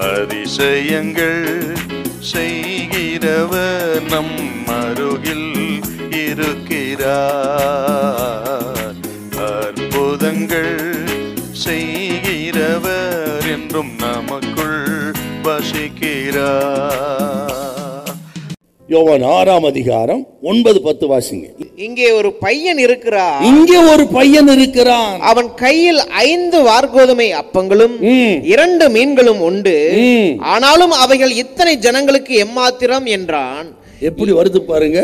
அதிசயங்கள் செய்கிறவர் நம் அருகில் இருக்கிறார். அற்புதங்கள் செய்கிறவர் என்றும் நமக்குள் வசிக்கிறார். யோவான் 6ஆம் அதிகாரம் 9-10 வாசிங்க. இங்கே ஒரு பையன் இருக்கிறான். இங்கே ஒரு பையன் இருக்கிறான். அவன் கையில் 5 வார்கோதுமை அப்பங்களும் 2 மீன்களும் உண்டு. ஆனாலும் அவைகள் இத்தனை ஜனங்களுக்கு எம்மாத்திரம் என்றான். எப்படி வருது பாருங்க.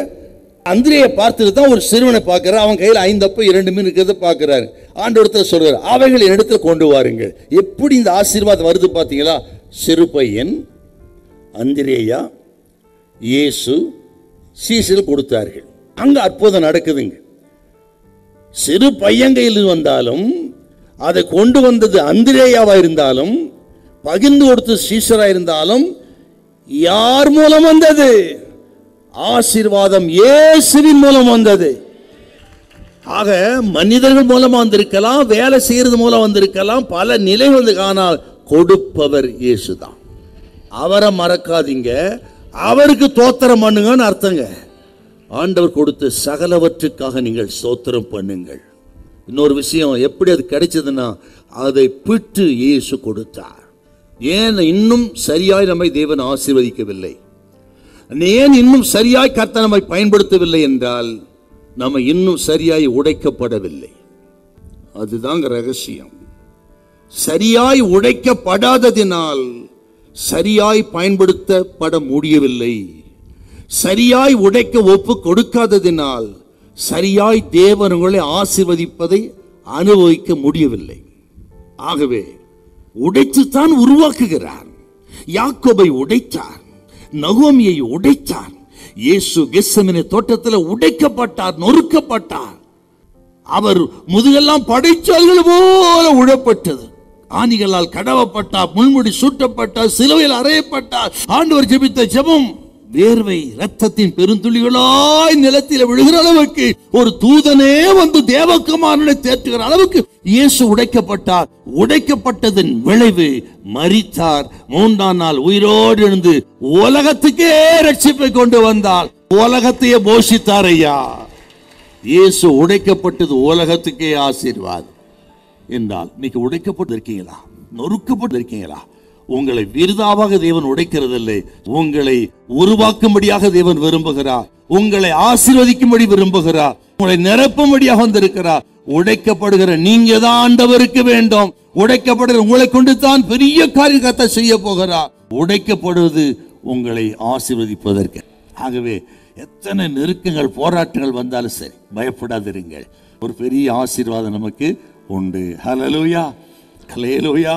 அந்திரேயை பார்த்துட்டு தான் ஒரு சிறுவனை பார்க்கிறார். அவன் கையில் 5 அப்பம் 2 மீன் இருக்கிறத பார்க்கிறாரு. ஆண்டவர்கிட்ட சொல்றாரு, அவைகள் என்னிடத்துல கொண்டு வாருங்கள். எப்படி இந்த ஆசீர்வாதம் வருது பார்த்தீங்களா? சிறு பையன், அந்திரேயா, இயேசு, சீசல் கொடுத்தார்கள். அங்க அற்புதம் நடக்குதுங்க. சிறு பையன் கையில் வந்தாலும், அதை கொண்டு வந்தது அந்திரேயாவா இருந்தாலும், பகிர்ந்து கொடுத்து சீசரா இருந்தாலும், யார் மூலம் வந்தது? ஆசீர்வாதம் இயேசுவின் மூலம் வந்தது. ஆக மனிதர்கள் மூலமா வந்திருக்கலாம், வேலை செய்யறது மூலம் வந்திருக்கலாம், பல நிலை வந்து, ஆனால் கொடுப்பவர் இயேசுதான். அவரை மறக்காதீங்க, அவருக்கு தோத்திரம் பண்ணுங்கன்னு அர்த்தங்க. ஆண்டவர் கொடுத்த சகலவற்றுக்காக நீங்கள் ஸ்தோத்திரம் பண்ணுங்கள். இன்னொரு விஷயம், எப்படி அது கிடைச்சதுன்னா, அதை பிட்டு இயேசு கொடுத்தார். ஏன் இன்னும் சரியாய் நம்மை தேவன் ஆசீர்வதிக்கவில்லை? ஏன் இன்னும் சரியாய் கர்த்தர் நம்மை பயன்படுத்தவில்லை என்றால், நம்ம இன்னும் சரியாய் உடைக்கப்படவில்லை. அதுதாங்க ரகசியம். சரியாய் உடைக்கப்படாததினால் சரியாய் பயன்படுத்தப்பட முடியவில்லை. சரியாய் உடைக்க ஒப்பு கொடுக்காததினால் சரியாய் தேவன் உங்களை ஆசீர்வதிப்பதை அனுபவிக்க முடியவில்லை. ஆகவே உடைத்துத்தான் உருவாக்குகிறார். யாக்கோபை உடைத்தார், நகோமியை உடைத்தார். இயேசு கெத்செமனே தோட்டத்தில் உடைக்கப்பட்டார், நொறுக்கப்பட்டார். அவர் முதுகெல்லாம் படைச்சால்கள் போல உழப்பட்டது. ஆணிகளால் கடவப்பட்டார், முள்முடி சூட்டப்பட்டார், சிலுவையில் அறையப்பட்டார். ஆண்டவர் ஜெபித்த ஜெபம் வேர்வை இரத்தத்தின் பெருந்துளிகளாய் நிலத்தில் விழுகிற அளவுக்கு, ஒரு தூதனே வந்து தேவகுமாரனை தேற்றுகிற அளவுக்கு இயேசு உடைக்கப்பட்டார். உடைக்கப்பட்டதன் விளைவு மரித்தார். 3ஆம் நாள் உயிரோடு எழுந்து உலகத்துக்கே ரட்சிப்பை கொண்டு வந்தார். உலகத்தையே போஷித்தார். ஐயா, இயேசு உடைக்கப்பட்டது உலகத்துக்கே ஆசீர்வாதம் என்றால், இன்னைக்கு உடைக்கப்பட்டு இருக்கீங்களா? நொறுக்கப்பட்டு இருக்கீங்களா? உங்களை விருதாவாக தேவன் உடைக்கிறதில்லை, உங்களை உருவாக்கும்படியாக தேவன் விரும்புகிறார். உங்களை ஆசீர்வதிக்கும்படி விரும்புகிறார். உங்களை நிரப்பும்படியாக வந்திருக்கிறார். உடைக்கப்படுகிற நீங்க தான் ஆண்டவருக்கு வேண்டும். உடைக்கப்படுகிற உங்களை கொண்டு தான் பெரிய காரியத்தை செய்ய போகிறார். உடைக்கப்படுவது உங்களை ஆசீர்வதிப்பதற்கு. ஆகவே எத்தனை நெருக்கங்கள், போராட்டங்கள் வந்தாலும் சரி, பயப்படாதிருங்கள். ஒரு பெரிய ஆசீர்வாதம் நமக்கு உண்டு. ஹல்லேலூயா, ஹல்லேலூயா.